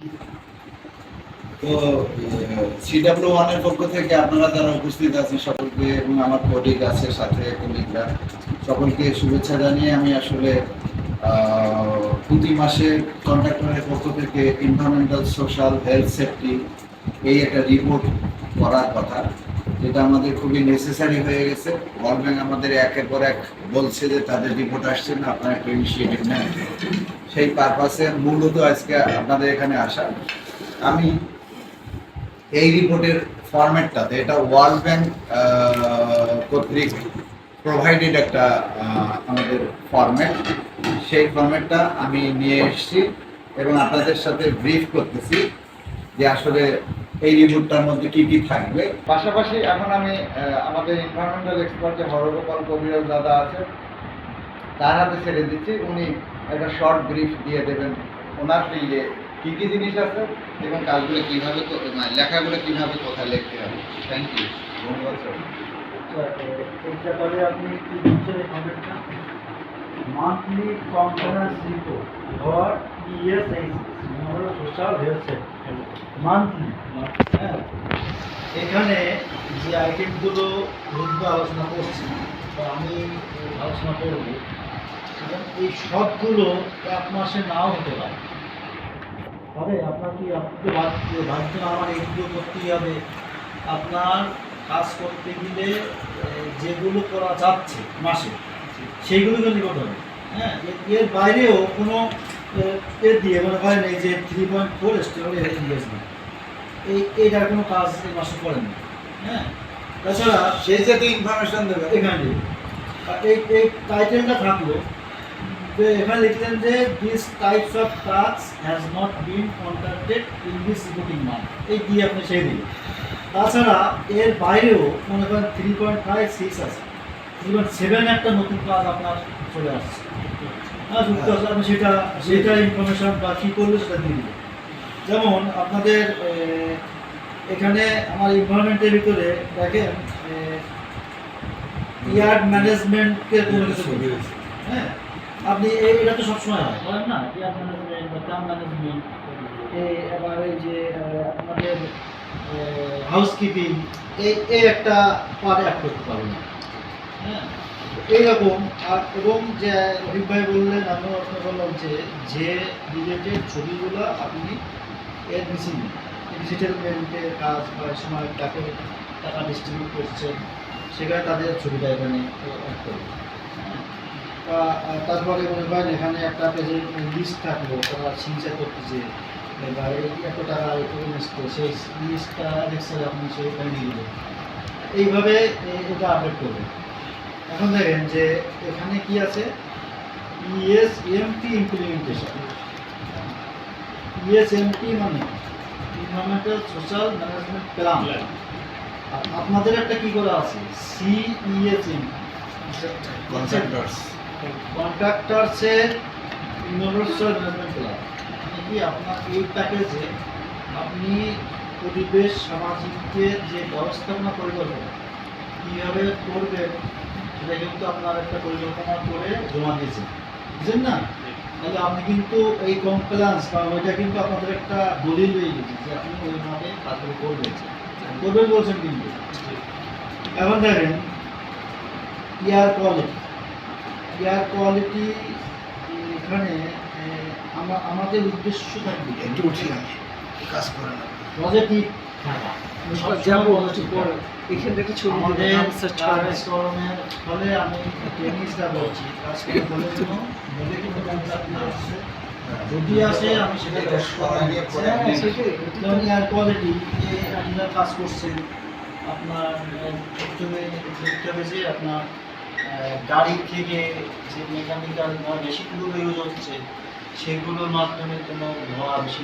তো CW1 এর পক্ষ থেকে আপনারা যারা উপস্থিত আছেন সকলকে এবং আমার কলিগ আছে সাথে কলিগরা সকলকে শুভেচ্ছা জানিয়ে আমি আসলে প্রতি মাসে কন্ট্রাক্টরের পক্ষ থেকে এনভায়রনমেন্টাল সোশ্যাল হেলথ সেফটি এই একটা রিপোর্ট করার কথা, যেটা আমাদের খুবই নেসেসারি হয়ে গেছে। ওয়ার্ল্ড ব্যাংক আমাদের একের পর এক বলছে যে তাদের রিপোর্ট আসছে না, আপনারা একটা ইনিশিয়েটিভ নেন। সেই পারপাসে মূলত আজকে আপনাদের এখানে আসা। আমি এই রিপোর্টের ফরম্যাটটাতে, এটা ওয়ার্ল্ড ব্যাংক কর্তৃক প্রোভাইডেড একটা আমাদের ফরম্যাট, সেই ফরম্যাটটা আমি নিয়ে এসেছি এবং আপনাদের সাথে ব্রিফ করতেছি যে আসলে এই রিপোর্টটার মধ্যে কি কি থাকবে। পাশাপাশি এখন আমি আমাদের এনভায়রনমেন্টাল এক্সপার্ট যে হরগোপাল কবিরাজ দাদা আছে তার হাতে ছেড়ে দিচ্ছি, উনি একটা শর্ট ব্রিফ দিয়ে দেবেন ওনার ফিল্ডে কী কী জিনিস আছে এবং কাজগুলো কীভাবে লেখাগুলো কীভাবে কোথায় লিখতে হবে। থ্যাংক ইউ, ধন্যবাদ স্যার। এই ব্যাপারে আপনি কি দিচ্ছেন এই কমেন্টটা? Monthly conference report for ESIC social health monthly. হ্যাঁ, এখানে যে আইটেমগুলো রোজবার আলোচনা করছি বা আমি আলোচনা করব, এবং এই সবগুলো এক মাসে নাও হতে পারে। তবে আপনার কি আপনি ভাবছেন আমার এইগুলো করতেই হবে? আপনার কাজ করতে গেলে যেগুলো করা যাচ্ছে মাসে সেইগুলো কিন্তু করতে হবে। হ্যাঁ, এর বাইরেও কোনো এর দিয়ে মনে করেন এই যে 3.4 স্টেবল ইনভেস্টমেন্ট এইটার কোনো কাজ এই মাসে করেন না। হ্যাঁ, তাছাড়া সেই সাথে ইনফরমেশন দেবে এখানে এই টাইটেলটা থাকলো যে এখানে লিখলেন যে this types of task has not been contracted in this reporting month, এই দিয়ে আপনি সেই দিন। তাছাড়া এর বাইরেও মনে করেন 3.56 আছে, 3.7 একটা নতুন কাজ আপনার চলে আসছে। হ্যাঁ, যুক্ত আছে, আপনি সেটা ইনফরমেশন বা কী করলে সেটা দিয়ে দিবেন। যেমন আপনাদের এখানে আমার এনভায়রনমেন্টের ভিতরে দেখেন ইয়ার্ড ম্যানেজমেন্টকে কোনো কিছু বলি। হ্যাঁ, আপনি এটা তো সবসময় হয় বলেন না, ইয়ার্ড ম্যানেজমেন্ট বা টার্ম ম্যানেজমেন্ট, এবার এই যে আপনাদের হাউসকিপিং, এই একটা পার্ট অ্যাড করতে পারবেন না। হ্যাঁ, এইরকম। আর এবং যে রফিক ভাই বললেন, আমিও আপনার বললাম যে রিলেটেড ছবিগুলো আপনি এর মিসিং ডিজিটাল পেমেন্টের কাজ বা সময় টাকা ডিস্ট্রিবিউট করছেন সেখানে তাদের ছবিটা এখানে অ্যাড করবে। তারপরে মনে করেন এখানে একটা পেজের লিস্ট থাকলো, তারা সিগনেচার করতেছে বা এই এত টাকা এসছে, সেই লিস্টটা এক্সেলে আপনি সেইখানে দিয়ে দেবেন। এইভাবে এটা আপডেট করবেন। এখন দেখেন যে এখানে কি আছে, ESMP ইমপ্লিমেন্টেশন। ESMP মানে এনভায়রনমেন্টাল সোশ্যাল ম্যানেজমেন্ট প্ল্যান। আপনাদের একটা কি করা আছে, CESMP কন্ট্রাক্টরসের ইনভেস্টর ম্যানেজমেন্ট প্ল্যান। কি আপনার এই প্যাকেজে আপনি পরিবেশ সামাজিকের যে ব্যবস্থাপনা পরিকল্পনা কীভাবে করবেন সেটা কিন্তু আপনার একটা পরিকল্পনা করে জমা দিয়েছেন, বুঝলেন না? তাহলে আপনি কিন্তু এই কমপ্লায়েন্স বা ওইটা কিন্তু আপনাদের একটা দলিল হয়ে গেছে যে আপনি ওইভাবে কাজগুলো করবেন বলছেন কিন্তু। এখন দেখেন এয়ার কোয়ালিটি এখানে আমাদের উদ্দেশ্য থাকবে একটু উঠি আমি কাজ করে না পজিটিভ থাকা। ফলে আমি টেনিসটা বলছি যদি আসে আমি সেটা এয়ার কোয়ালিটি আপনার কাজ করছেন। আপনার দেখতে হবে যে আপনার গাড়ি থেকে যে মেকানিক্যাল মেশিনগুলো ইউজ হচ্ছে সেগুলোর মাধ্যমে কোনো বেশি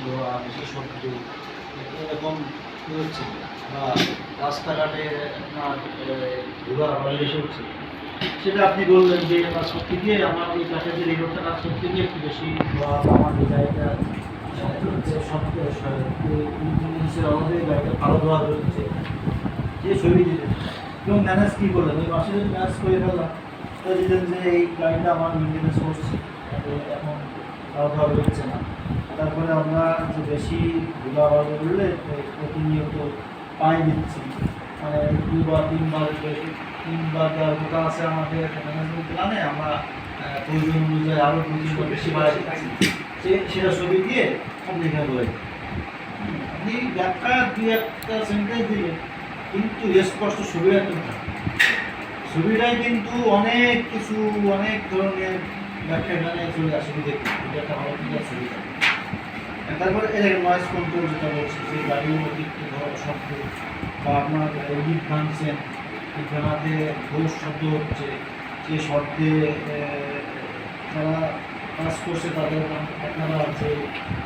শব্দ এরকম কী হচ্ছে, বা রাস্তাঘাটে আপনার ধোঁয়া বেশি হচ্ছে, সেটা আপনি বললেন যে কাজ করতে গিয়ে আমার এই প্যাকেজের এই রোডটা কাজ করতে গিয়ে একটু বেশি ধোঁয়া, আমার এই গাড়িটা জিনিসের অভাবে গাড়িটা ভালো ধোয়া হচ্ছে, যে ছবি দিলেন এবং ম্যানেজ কী করলেন ওই মাসে যদি ম্যানেজ করে ফেললাম তো দিলেন যে এই গাড়িটা আমার মেনটেন্যান্স করছে, এখন ভালোভাবে হচ্ছে না। তারপরে আমরা যে বেশি ধুলাবালি উঠলে প্রতিনিয়ত পানি দিচ্ছি, মানে 2 বা 3 বার 3 বার দেওয়ার কথা আছে আমাদের ম্যানেজমেন্ট প্ল্যানে। আমরা প্রয়োজন অনুযায়ী আরও 2-3 বার বেশি বাড়াই দিচ্ছি, সেটা ছবি দিয়ে আপনি এখানে বলে দিন। আপনি একটা 2-1টা সেন্টেন্স দিলে কিন্তু স্পষ্ট ছবিটা কিন্তু থাকে। ছবিটাই কিন্তু অনেক কিছু, অনেক ধরনের ব্যাখ্যা এখানে চলে আসে। দেখুন এটা একটা ভালো ছবি থাকে। তারপরে এর নয়েজ কন্ট্রোল যেটা বলছি, যে গাড়ির অতিরিক্ত শব্দ বা আপনার লিফট ভাঙছেন, ভাঙাতে ঘোষ শব্দ হচ্ছে, যে শব্দে যারা কাজ করছে তাদের আপনারা যে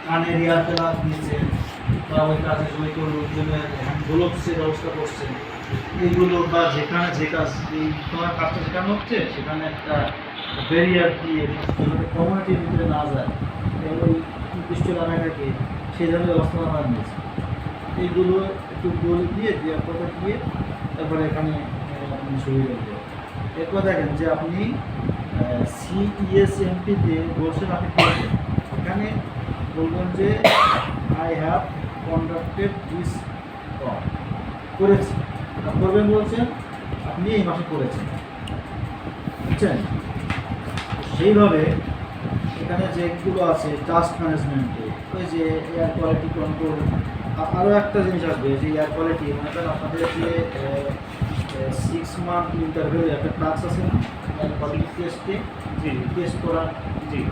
কানের ইয়ার ফেলা দিয়েছেন বা ওই কাজে জড়িত লোকজনের গোলকসের ব্যবস্থা করছেন, এইগুলো বা যেখানে যে কাজ এই তোমার কাজটা যেখানে হচ্ছে সেখানে একটা ব্যারিয়ার দিয়ে কমিউনিটির ভিতরে না যায় ওই নির্দিষ্ট এলাকাটাকে সেই ধরনের ব্যবস্থা আমরা নিয়েছি। এইগুলো একটু বলে দিয়ে কথা দিয়ে তারপরে এখানে আপনি সুবিধা দেবেন। এরপর দেখেন যে আপনি CESMPতে বলছেন আপনি করবেন, এখানে বলবেন যে আই হ্যাভ কন্ডাক্টেড দিস করেছি, করবেন বলছেন আপনি এই মাসে করেছেন, বুঝছেন? সেইভাবে এখানে যেগুলো আছে টাস্ক ম্যানেজমেন্টে, ওই যে এয়ার কোয়ালিটি কন্ট্রোল, আরও একটা জিনিস আসবে যে এয়ার কোয়ালিটি, মনে করেন আপনাদের যে 6 মান্থ ইন্টারভিউ একটা টাস্ক আছে না এয়ার কোয়ালিটি টেস্টে, টেস্ট করার,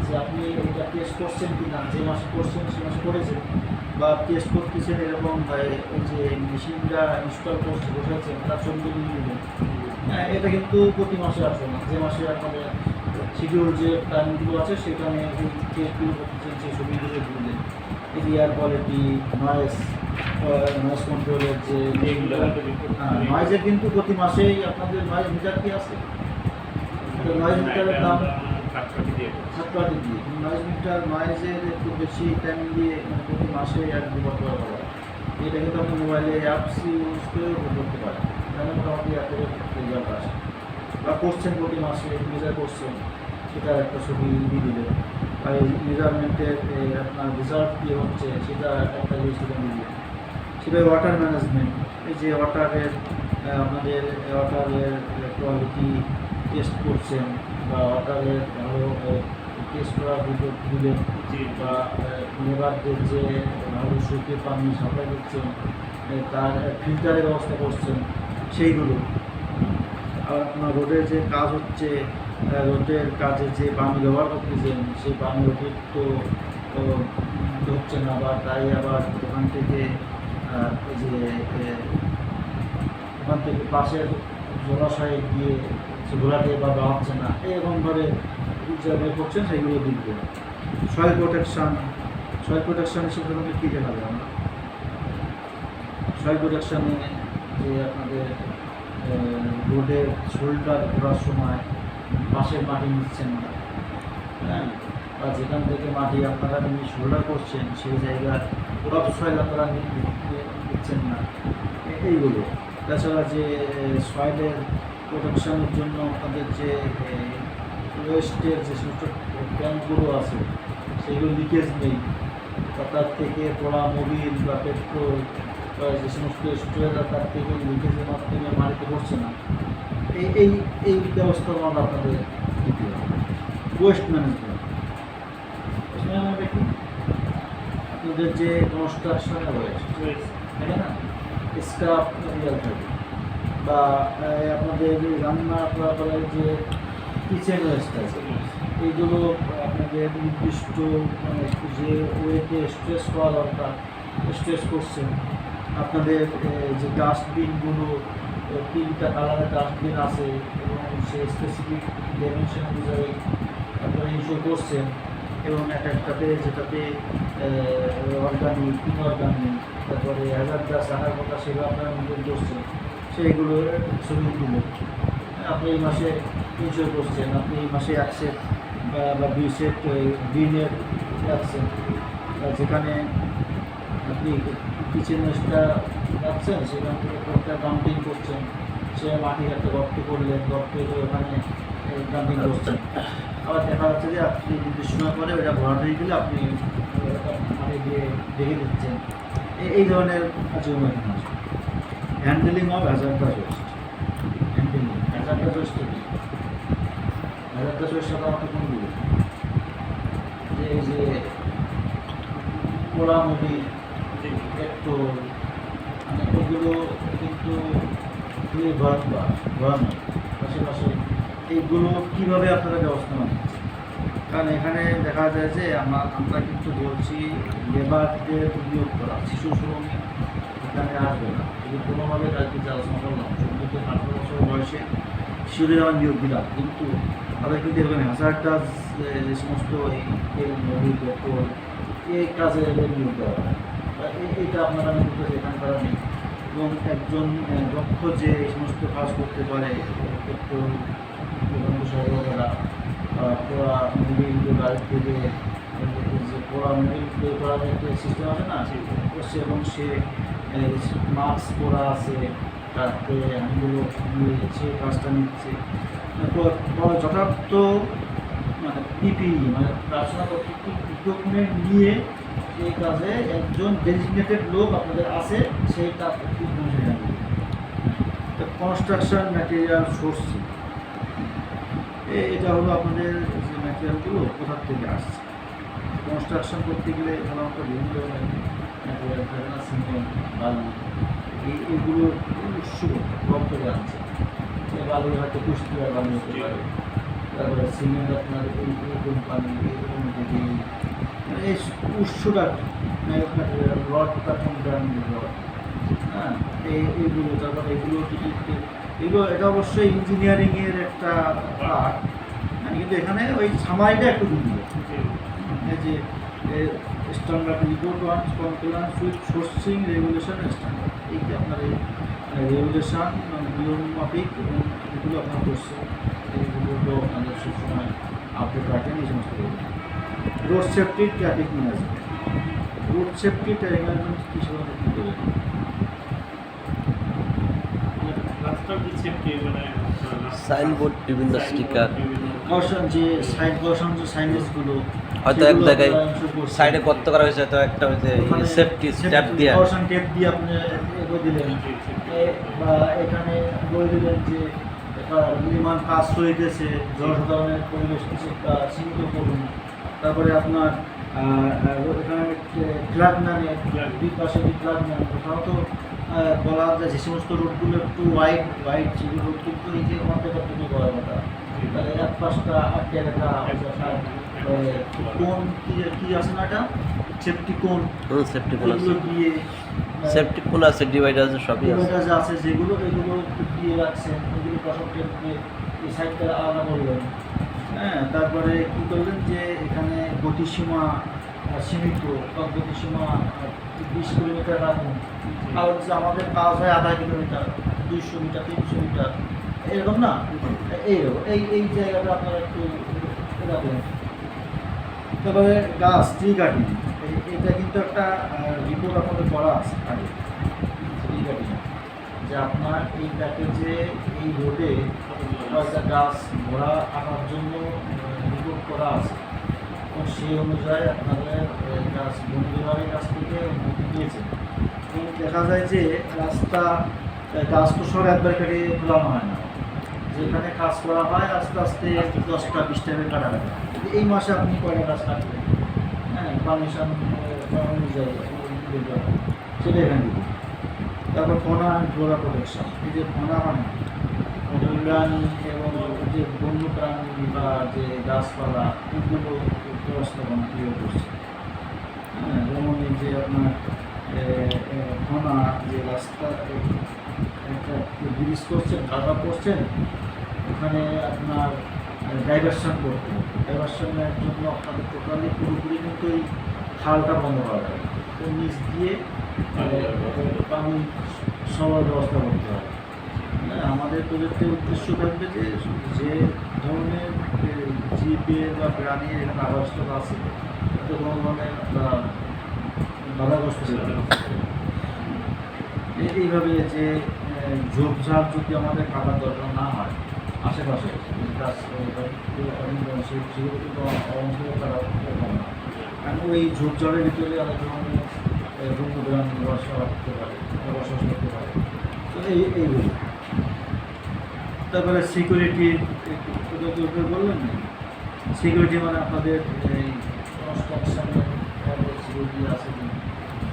যে আপনি এটা টেস্ট করছেন কি না, যে মাসে করছেন সে মাসে করেছেন বা টেস্ট করতেছেন এরকম, ওই যে মেশিনটা ইনস্টল করছে বসেছেন তার ছবি দিলেন। হ্যাঁ, এটা কিন্তু প্রতি মাসে আসবে না, যে মাসে আপনাদের শিডিউল যে টাইমগুলো আছে সেখানে এই টেস্টগুলো করতেছেন সেই ছবিগুলো দিলেন। এই যে এয়ার কোয়ালিটি, নয়েজ কন্ট্রোলের যে নয়েজের কিন্তু প্রতি মাসেই আপনাদের নয়েজ মিটার কি আছে, নয়েজ মিটারের দাম 7 দিয়ে নয়েজ মিটার, নয়েজের একটু বেশি টাইম দিয়ে প্রতি মাসে 1-2 বার করা হয়। এটা কিন্তু আপনি মোবাইলে অ্যাপস ইউজ করেও করতে পারেন, এখানে মোটামুটি অ্যাপের রেজাল্ট আসে। বা করছেন প্রতি মাসে মেজার করছেন, সেটার একটা ছবি দিয়ে দিলেন, বা এই মেজারমেন্টের আপনার রেজাল্ট কী হচ্ছে সেটা একটা জিনিস সেখানে দিয়ে দিলেন। সেটাই ওয়াটার ম্যানেজমেন্ট, এই যে ওয়াটারের আপনাদের ওয়াটারের কোয়ালিটি টেস্ট করছেন বা ওয়াটারের ভালো টেস্ট করার ভিতর দিলেন, বা লেবারদের যে ভালো শুকিয়ে পানি সাপ্লাই দিচ্ছেন, তার ফিল্টারের ব্যবস্থা করছেন সেইগুলো। আর আপনার রোডের যে কাজ হচ্ছে, রোডের কাজে যে পানি ব্যবহার করতেছেন সেই পানি অতিরিক্ত হচ্ছে না, বা তাই আবার ওখান থেকে যে ওখান থেকে পাশের জলাশয়ে গিয়ে সে ঘোরাতে বা বাড়াচ্ছে না, এরকমভাবে জায়গায় করছেন সেইগুলো দিতে। সয়েল প্রোটেকশান সেগুলোকে কী দেখাবে আমরা? সয়েল প্রোটেকশানে যে আপনাদের রোডের শোল্ডার ঘোরার সময় পাশের মাটি নিচ্ছেন না, হ্যাঁ, বা যেখান থেকে মাটি আপনারা নিয়ে শোল্ডার করছেন সেই জায়গার টপ সয়েল আপনারা নিচ্ছেন না, এইগুলো। তাছাড়া যে সয়েলের প্রোটেকশানের জন্য আপনাদের যে ওয়েস্টের যে সমস্ত ট্যাঙ্কগুলো আছে সেগুলো লিকেজ নেই, বা তার থেকে পোড়া মোবিল বা পেট্রোল বা যে সমস্ত স্টোরেজ তার থেকে লিকেজের মাধ্যমে মাটিতে পড়ছে না, এই এই এই ব্যবস্থা আমরা আপনাদের দিতে হবে। ওয়েস্ট ম্যানেজমেন্ট কি আপনাদের যে কনস্ট্রাকশনের ওয়েস্ট, তাই না, স্ক্রাপ মেটেরিয়াল থাকে, বা আপনাদের রান্না করার যে কিচেন ওয়েস্ট আছে, এইগুলো আপনাদের নির্দিষ্ট মানে যে ওয়েতে স্ট্রেস করা দরকার স্ট্রেস করছেন। আপনাদের যে ডাস্টবিনগুলো 3টা কালারের ডাস্টবিন আছে এবং সে স্পেসিফিক ডাইমেনশন অনুযায়ী আপনারা ইনশোর করছেন, এবং একটাতে যেটাতে অর্গানিক, ইনঅর্গানিক, তারপরে হ্যাজার্ডাস রাখার কথা সেগুলো আপনারা মেনটেন করছেন, সেইগুলোর ছবি দিলেন। আপনি এই মাসে ইনশোর করছেন, আপনি এই মাসে 1 সেট বা 2 সেট গ্রিনের রাখছেন, যেখানে আপনি কিচেন ওয়েস্টটা রাখছেন সেখান থেকে একটা কাউন্টিং করছেন, সে মাটির একটা গর্ত করলেন, গর্ত করে ওখানে ডাম্পিং করছেন, আবার দেখা যাচ্ছে যে আপনি নির্দিষ্ট সময় পরে ওটা ভরাট হয়ে গেলে আপনি পানি দিয়ে ঢেকে দিচ্ছেন, এই ধরনের কাজকর্ম এখানে আছে। Handling of hazardous West. Hazardous West কি? হ্যাজার্ডাস ওয়েস্ট সাধারণত কোনগুলো? যে এই যে পোড়ামুড়ি, পেট্রোল, মানে এগুলো কিন্তু খুবই ভয়ানক। পাশাপাশি এইগুলো কীভাবে আপনারা ব্যবস্থা নিচ্ছেন? কারণ এখানে দেখা যায় যে আমরা কিন্তু বলছি লেবারদের নিয়োগ করা, শিশু শ্রমিক এখানে আসবে না। যদি কোনোভাবে তাদেরকে যে আলোচনা করলাম 14 থেকে 18 বছর বয়সে শিশুদের আমার নিয়োগ দিলাম, কিন্তু তাদের কিন্তু এখানে হ্যাজার্ডাস যে সমস্ত এই তেল, মৌরি, পেট্রোল এই কাজে এদের নিয়োগ দেওয়া হয়। এইটা আপনারা কিন্তু এখানে করা নেই। এবং একজন দক্ষ যে এই সমস্ত কাজ করতে পারে, পেট্রোল সরবরাহ করা, পোড়া মুড়ি গাড়ি থেকে যে পোড়া মুড়ি বের করার একটা সিস্টেম আছে না, করছে এবং সে মাস্ক পরা আছে, তাতে আঙুলো নিয়ে সে কাজটা নিচ্ছে। যথার্থ মানে পিপিই মানে পার্সোনাল ইকুইপমেন্ট নিয়ে এই কাজে একজন ডেজিগনেটেড লোক আপনাদের আছে, সেই কাজ কনস্ট্রাকশন ম্যাটেরিয়াল সোর্সিং। এটা হলো আপনাদের যে ম্যাটেরিয়ালগুলো কোথা থেকে আসছে। কনস্ট্রাকশন করতে গেলে সাধারণত বিভিন্ন ধরনের ম্যাটেরিয়াল থাকে না, সিমেন্ট, বালু, এইগুলো উৎস করে আনছে। এই বালু হয়তো কুষ্টিয়ার বালু হতে পারে, তারপরে সিমেন্ট আপনার এই কোম্পানি এরকম যদি এই উৎসটা ম্যাটেরিয়াল রডটা কোন ব্র্যান্ডের রড, হ্যাঁ এইগুলো, তারপরে এগুলো এটা অবশ্যই ইঞ্জিনিয়ারিংয়ের একটা পার্ট, কিন্তু এখানে ওই সামাইটা একটু ভিন্ন। এই যে standard report on compliance with sourcing regulation standard, এই যে আপনার এই রেগুলেশন নিয়ম মাফিক এবং এগুলো আপনার করছে, এইগুলো আপনাদের সবসময় আপডেট রাখেন। এই সমস্ত road safety traffic management, road safety traffic management কী সময় কী করবেন? সাইনবোর্ড, বিভিন্ন স্টিকার, কশন যে সাইড কশন যে সাইনেজগুলো হয়তো এক জায়গায় সাইডে গর্ত করা হয়েছে, তো একটা হচ্ছে সেফটি স্ট্যাপ দিয়ে কশন টেপ দিয়ে আপনি এগিয়ে দিলেন, বা এখানে বলে দিলেন যে নির্মাণ কাজ হইতেছে, জনসাধারণের পরিবেশ কিছু সীমিত করুন। তারপরে আপনার এখানে ফ্ল্যাগ ম্যানের দুই পাশে ফ্ল্যাগ ম্যান, সাধারণত বলা যায় যে সমস্ত রোডগুলো একটু ওয়াইড যেগুলো রোড কিন্তু এই যে অর্ধেকের থেকে করার কথা, তাহলে এক পাশটা আটকে রাখা, কোন কী আছে না, এটা সেফটি কোন, সেফটি কোন আছে, এগুলো দিয়ে সেফটি কোন আছে, ডিভাইডার আছে, সবই আছে। ডিভাইডার আছে যেগুলো, এগুলো দিয়ে রাখছেন, এগুলো কসব টেপে এই সাইডটা আলাদা করবেন। হ্যাঁ, তারপরে কী করবেন যে এখানে গতিসীমা সীমিত, গতিসীমা 20 কিলোমিটার রাখুন। আর হচ্ছে আমাদের কাজ হয় আধা কিলোমিটার, 200 মিটার, 300 মিটার, এরকম না, এইরকম এই জায়গাটা আপনারা একটু রাখবেন। তারপরে গাছ, ট্রি কাটিং, এটা কিন্তু একটা রিপোর্ট আপনাদের করা আছে আগে, ট্রি কাটিং, যে আপনার এই প্যাকেজে এই রোডে কয়েকটা গাছ ঘোড়া আনার জন্য রিপোর্ট করা আছে, এবং সেই অনুযায়ী আপনাদের গাছ বন বিভাগের কাছ থেকে অনুমতি দিয়েছে। এবং দেখা যায় যে গাছ তো সব একবার কেটে ফেলানো হয় না, যেখানে কাজ করা হয় আস্তে আস্তে 10টা 20টা করে কাটা হয়। এই মাসে আপনি কয়টা গাছ কাটবেন, হ্যাঁ পারমিশন অনুযায়ী সেটা এখানে দিবেন। তারপর ফনা অ্যান্ড ফ্লোরা প্রোটেকশন, এই যে ফনা মানে প্রাণী এবং যে বন্য প্রাণী বা যে গাছপালা, এগুলো ব্যবস্থাপনা ক্রিয়া করছে। হ্যাঁ, যেমন এই যে আপনার ফনা যে রাস্তা একটা ব্রিজ করছেন, ঢাকা করছেন, ওখানে আপনার ডাইভারশন করতে হবে। ডাইভারশনের জন্য আপনাদের টোটালি পুরোপুরি কিন্তু এই খালটা বন্ধ করা যায়, তো নিচ দিয়ে পানি সবার ব্যবস্থা করতে হবে। আমাদের প্রজেক্টের উদ্দেশ্য থাকবে যে যে ধরনের জীবের বা প্রাণীর এখানে আবাসস্থল আছে তাতে কোনো ধরনের বাধাগ্রস্ত ছিল এইভাবে যে ঝোপঝাড় যদি আমাদের কাটার দরকার না হয় আশেপাশে কাজ সেগুলো কিন্তু অংশ তারা কম না। কারণ ওই ঝোপঝাড়ের ভিতরে অনেক ধরনের রূপদান বসবাস করতে পারে, বসবাস করতে পারে। তো এইগুলো তারপরে সিকিউরিটি বললেন না, সিকিউরিটি মানে আপনাদের এই কনস্ট্রাকশনের সিকিউরিটি আছে কিনা,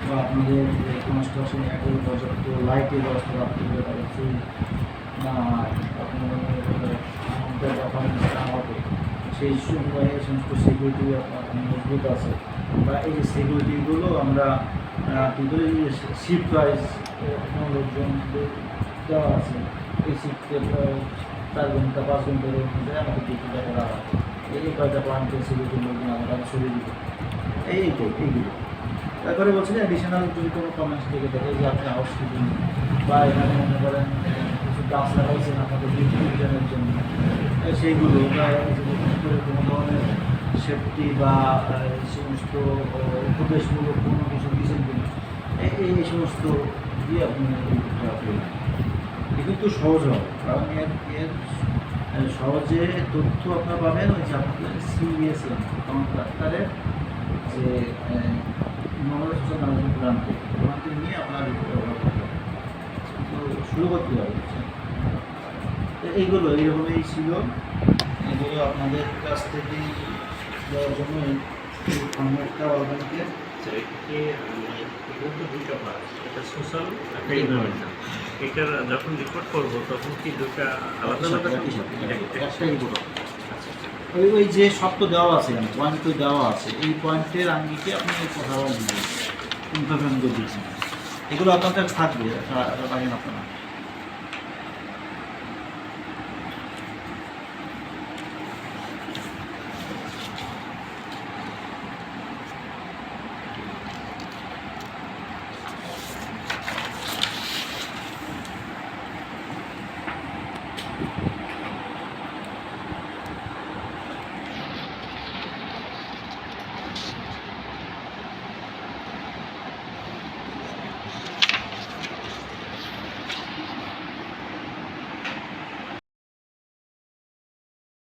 বা আপনাদের কনস্ট্রাকশন একই পর্যাপ্ত লাইটের ব্যবস্থা রাখতে হবে, তাদের সেই আপনাদের অপারেশনটা হবে সেই সময় এই সমস্ত সিকিউরিটি আপনার মজবুত আছে, বা এই যে সিকিউরিটিগুলো আমরা কিন্তু শিফট ওয়াইজ কোনো লোকজন দেওয়া আছে, এই শিফটে 4 ঘন্টা 5 ঘন্টার মধ্যে আমাদের ডিউটিটা করা হয়। এই কয়টা প্লান্টের সিকিউরিটি লোকজন আমরা সরিয়ে দিব, এইগুলো। তারপরে বলছেন অ্যাডিশনাল যদি কোনো কমেন্টস থেকে দেখে যে আপনি হাউসকিপিং বা এখানে মনে করেন কিছু গাছ লাগাইছেন আপনাদের বিদ্যুতের জন্য, সেইগুলো বা কোনো ধরনের সেফটি বা সমস্ত উপদেশমূলক কোনো কিছু দিয়েছেন কিনা, এই সমস্ত দিয়ে আপনি কিন্তু সহজ হবে, কারণ এর সহজে তথ্য আপনারা পাবেন ওই যে আপনাদের সিএসএ কন্ট্রাক্টারের যে নলেজ সোশ্যাল ম্যানেজমেন্ট প্ল্যানকে নিয়ে আপনারা ব্যবহার করতে হবে। তো শুরু করতে হবে। তো এইগুলো এইরকমই ছিল, এগুলো আপনাদের কাছ থেকেই দেওয়ার জন্য এই ফর্মেটটা অর্গানকে এগুলো তো দুইটা পার্ট, এটা সোশ্যাল একটা ইনভারমেন্টাল। এটার যখন রিপোর্ট করবো তখন কি দুটা আলাদা আলাদা একটাই রিপোর্ট। ওই যে সব তো দেওয়া আছে, পয়েন্ট তো দেওয়া আছে, এই পয়েন্টের আঙ্গিকে আপনি কথা বলবেন, ইনফরমেশন দিচ্ছেন, এগুলো আপনাদের থাকবে, রাখেন আপনারা।